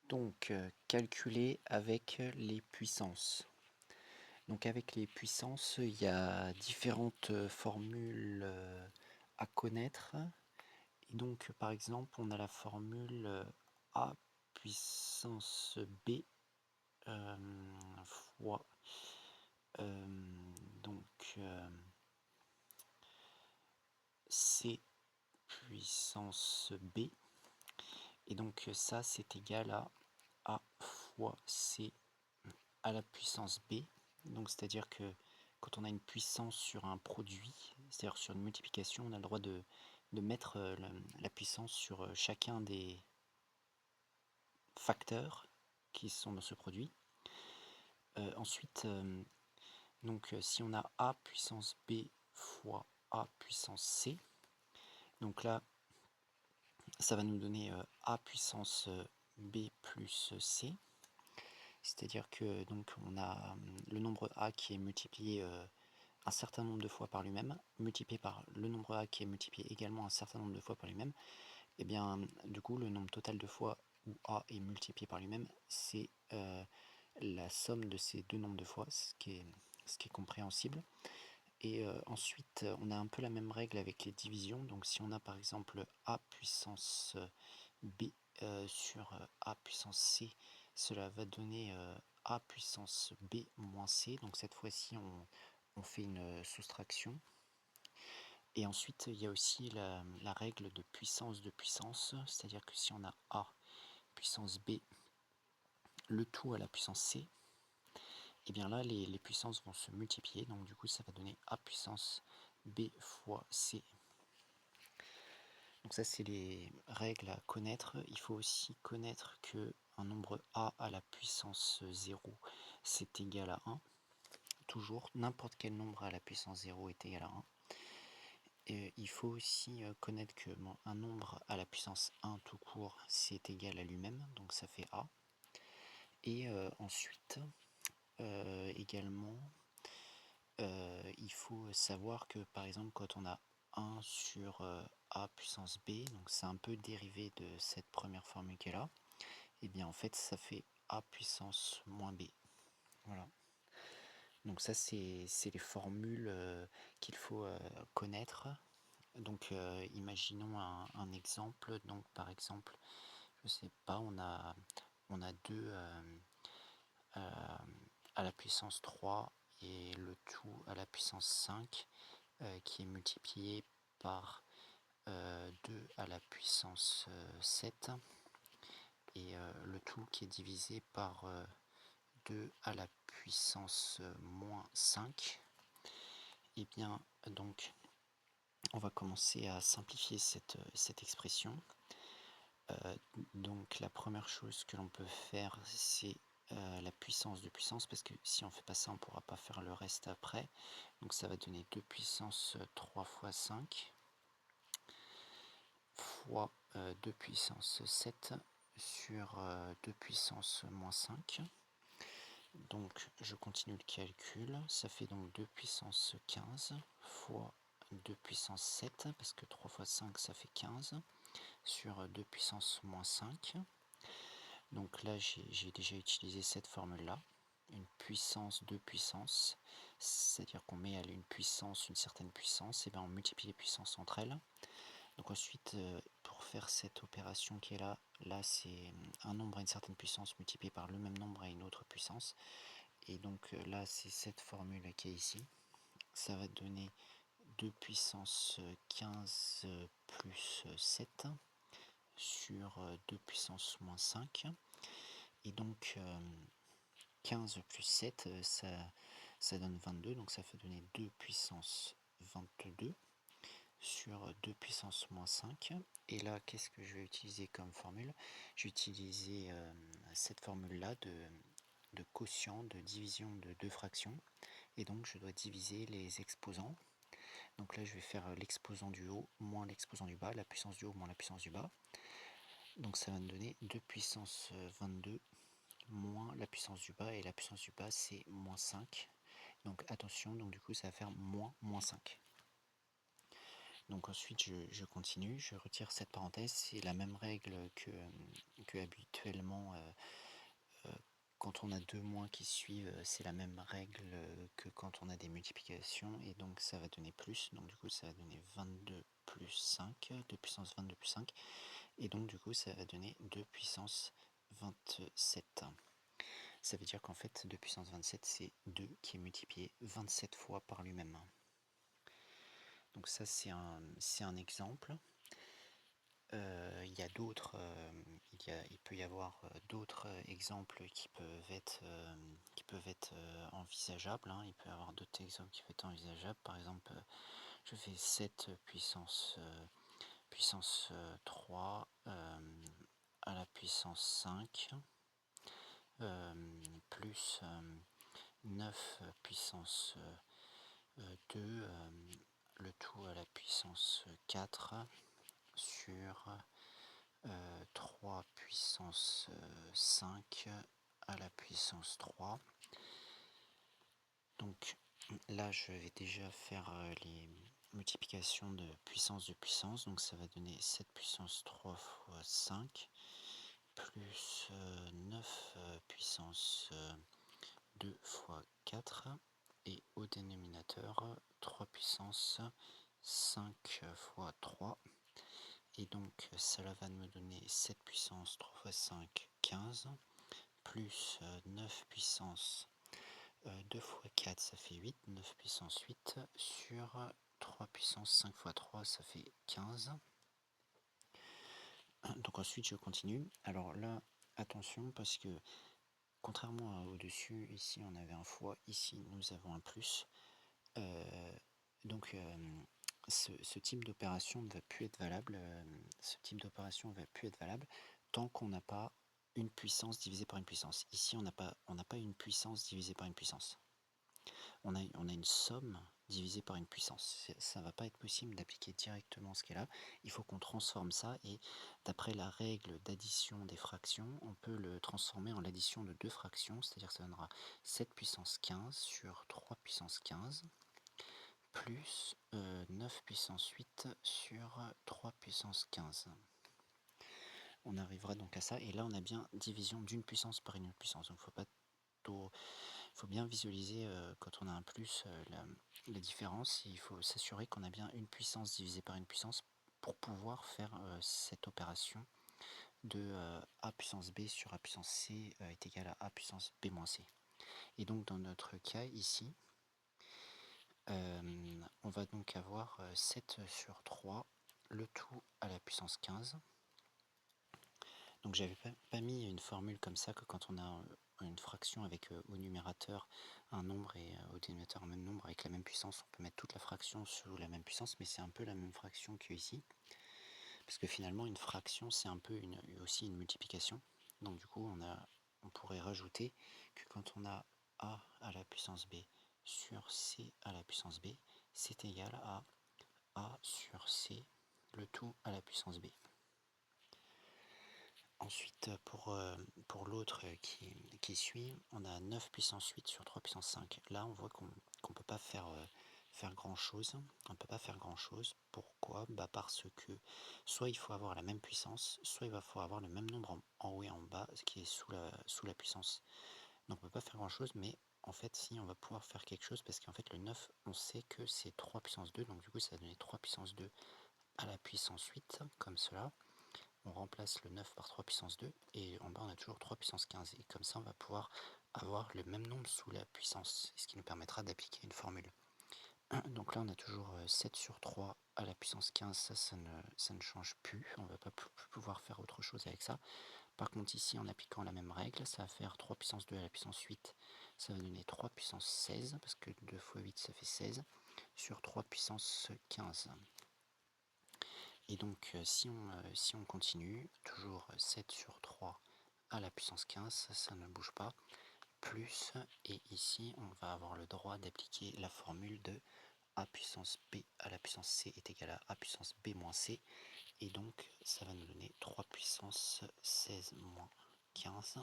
Donc, calculer avec les puissances. Donc avec les puissances, il y a différentes formules à connaître. Et donc par exemple, on a la formule a puissance b fois donc c puissance b. Et donc ça, c'est égal à a fois c à la puissance b. Donc c'est-à-dire que quand on a une puissance sur un produit, c'est-à-dire sur une multiplication, on a le droit de mettre la puissance sur chacun des facteurs qui sont dans ce produit. Ensuite, donc si on a a puissance b fois a puissance c, donc là, ça va nous donner a puissance b plus c. C'est-à-dire que donc on a le nombre a qui est multiplié un certain nombre de fois par lui-même, multiplié par le nombre a qui est multiplié également un certain nombre de fois par lui-même, et bien du coup le nombre total de fois où a est multiplié par lui-même, c'est la somme de ces deux nombres de fois, ce qui est compréhensible. Et ensuite on a un peu la même règle avec les divisions. Donc si on a par exemple a puissance b sur a puissance c, cela va donner a puissance b moins c. Donc cette fois-ci on fait une soustraction. Et ensuite il y a aussi la règle de puissance, c'est-à-dire que si on a a puissance b le tout à la puissance c, et bien là les puissances vont se multiplier, donc du coup ça va donner a puissance b fois c. Donc ça, c'est les règles à connaître. Il faut aussi connaître que un nombre a à la puissance 0, c'est égal à 1. Toujours, n'importe quel nombre à la puissance 0 est égal à 1. Et il faut aussi connaître que un nombre à la puissance 1 tout court, c'est égal à lui-même, donc ça fait a. Et ensuite, également, il faut savoir que par exemple, quand on a 1 sur a puissance b, donc c'est un peu dérivé de cette première formule qui est là, et bien en fait ça fait a puissance moins b. Voilà. Donc ça c'est les formules qu'il faut connaître. Donc imaginons un exemple. Donc par exemple, je sais pas, on a 2 à la puissance 3 et le tout à la puissance 5 qui est multiplié par 2 à la puissance 7 et le tout qui est divisé par 2 à la puissance moins 5. Et bien donc on va commencer à simplifier cette expression. Donc la première chose que l'on peut faire, c'est la puissance de puissance, parce que si on ne fait pas ça, on ne pourra pas faire le reste après. Donc ça va donner 2 puissance 3 fois 5 fois 2 puissance 7 sur 2 puissance moins 5. Donc je continue le calcul, ça fait donc 2 puissance 15 fois 2 puissance 7, parce que 3 fois 5 ça fait 15, sur 2 puissance moins 5. Donc là j'ai déjà utilisé cette formule là, une puissance, 2 puissances, c'est-à-dire qu'on met à une puissance, une certaine puissance, et bien on multiplie les puissances entre elles. Donc ensuite, pour faire cette opération qui est là, c'est un nombre à une certaine puissance multiplié par le même nombre à une autre puissance. Et donc là, c'est cette formule qui est ici. Ça va donner 2 puissance 15 plus 7 sur 2 puissance moins 5. Et donc 15 plus 7, ça donne 22. Donc ça fait donner 2 puissance 22 sur 2 puissance moins 5. Et là, qu'est-ce que je vais utiliser comme formule? Je vais utiliser cette formule-là de quotient, de division de deux fractions. Et donc, je dois diviser les exposants. Donc là, je vais faire l'exposant du haut moins l'exposant du bas, la puissance du haut moins la puissance du bas. Donc ça va me donner 2 puissance 22 moins la puissance du bas. Et la puissance du bas, c'est moins 5. Donc attention, donc du coup, ça va faire moins 5. Donc ensuite je continue, je retire cette parenthèse, c'est la même règle que habituellement quand on a deux moins qui suivent, c'est la même règle que quand on a des multiplications, et donc ça va donner plus, donc du coup ça va donner 22 plus 5, 2 puissance 22 plus 5, et donc du coup ça va donner 2 puissance 27. Ça veut dire qu'en fait 2 puissance 27 c'est 2 qui est multiplié 27 fois par lui-même. Donc ça c'est un exemple. Il y a d'autres, il peut y avoir d'autres exemples qui peuvent être envisageables, hein. Il peut y avoir d'autres exemples qui peuvent être envisageables. Par exemple, je fais 7 puissance 3 à la puissance 5 plus 9 puissance 2, le tout à la puissance 4 sur 3 puissance 5 à la puissance 3. Donc là je vais déjà faire les multiplications de puissance. Donc ça va donner 7 puissance 3 fois 5 plus 9 puissance 2 fois 4, et au dénominateur 3 puissance 5 fois 3. Et donc cela va me donner 7 puissance 3 fois 5, 15, plus 9 puissance 2 fois 4, ça fait 8, 9 puissance 8, sur 3 puissance 5 fois 3, ça fait 15. Donc ensuite je continue. Alors là, attention, parce que contrairement au-dessus, ici on avait un fois, ici nous avons un plus. Donc ce type d'opération ne va plus être valable. Tant qu'on n'a pas une puissance divisée par une puissance. Ici, on n'a pas une puissance divisée par une puissance. On a une somme divisée par une puissance. Ça ne va pas être possible d'appliquer directement ce qui est là. Il faut qu'on transforme ça, et d'après la règle d'addition des fractions, on peut le transformer en l'addition de deux fractions, c'est-à-dire que ça donnera 7 puissance 15 sur 3 puissance 15 plus 9 puissance 8 sur 3 puissance 15. On arrivera donc à ça, et là on a bien division d'une puissance par une autre puissance. Donc faut bien visualiser quand on a un plus la différence. Il faut s'assurer qu'on a bien une puissance divisée par une puissance pour pouvoir faire cette opération de a puissance b sur a puissance c est égal à a puissance b moins c. Et donc dans notre cas ici, on va donc avoir 7 sur 3, le tout à la puissance 15. Donc j'avais pas mis une formule comme ça, que quand on a une fraction avec au numérateur un nombre et au dénominateur un même nombre avec la même puissance, on peut mettre toute la fraction sous la même puissance, mais c'est un peu la même fraction que ici. Parce que finalement une fraction c'est un peu aussi une multiplication. Donc du coup on pourrait rajouter que quand on a a à la puissance b sur c à la puissance b, c'est égal à a sur c, le tout à la puissance b. Ensuite, pour l'autre qui suit, on a 9 puissance 8 sur 3 puissance 5. Là, on voit qu'on ne peut pas faire grand chose. On ne peut pas faire grand chose. Pourquoi? Parce que soit il faut avoir la même puissance, soit il va falloir avoir le même nombre en haut et en bas, ce qui est sous la puissance. Donc on ne peut pas faire grand chose, mais en fait, si, on va pouvoir faire quelque chose, parce qu'en fait, le 9, on sait que c'est 3 puissance 2, donc du coup, ça va donner 3 puissance 2 à la puissance 8, comme cela. On remplace le 9 par 3 puissance 2, et en bas on a toujours 3 puissance 15, et comme ça on va pouvoir avoir le même nombre sous la puissance, ce qui nous permettra d'appliquer une formule. Donc là on a toujours 7 sur 3 à la puissance 15, ça ne change plus, on ne va pas pouvoir faire autre chose avec ça. Par contre ici, en appliquant la même règle, ça va faire 3 puissance 2 à la puissance 8, ça va donner 3 puissance 16, parce que 2 fois 8 ça fait 16, sur 3 puissance 15. Et donc si on continue, toujours 7 sur 3 à la puissance 15, ça ne bouge pas, plus, et ici on va avoir le droit d'appliquer la formule de a puissance b à la puissance c est égal à a puissance b moins c, et donc ça va nous donner 3 puissance 16 moins 15,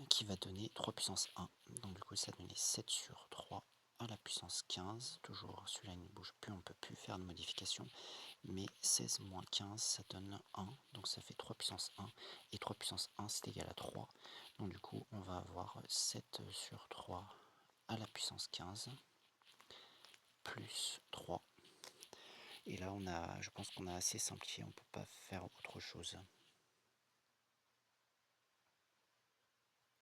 qui va donner 3 puissance 1, donc du coup ça va donner 7 sur 3 à la puissance 15, toujours celui-là il ne bouge plus, on ne peut plus faire de modification, mais 16 moins 15 ça donne 1, donc ça fait 3 puissance 1, et 3 puissance 1 c'est égal à 3, donc du coup on va avoir 7 sur 3 à la puissance 15, plus 3, et là je pense qu'on a assez simplifié, on ne peut pas faire autre chose.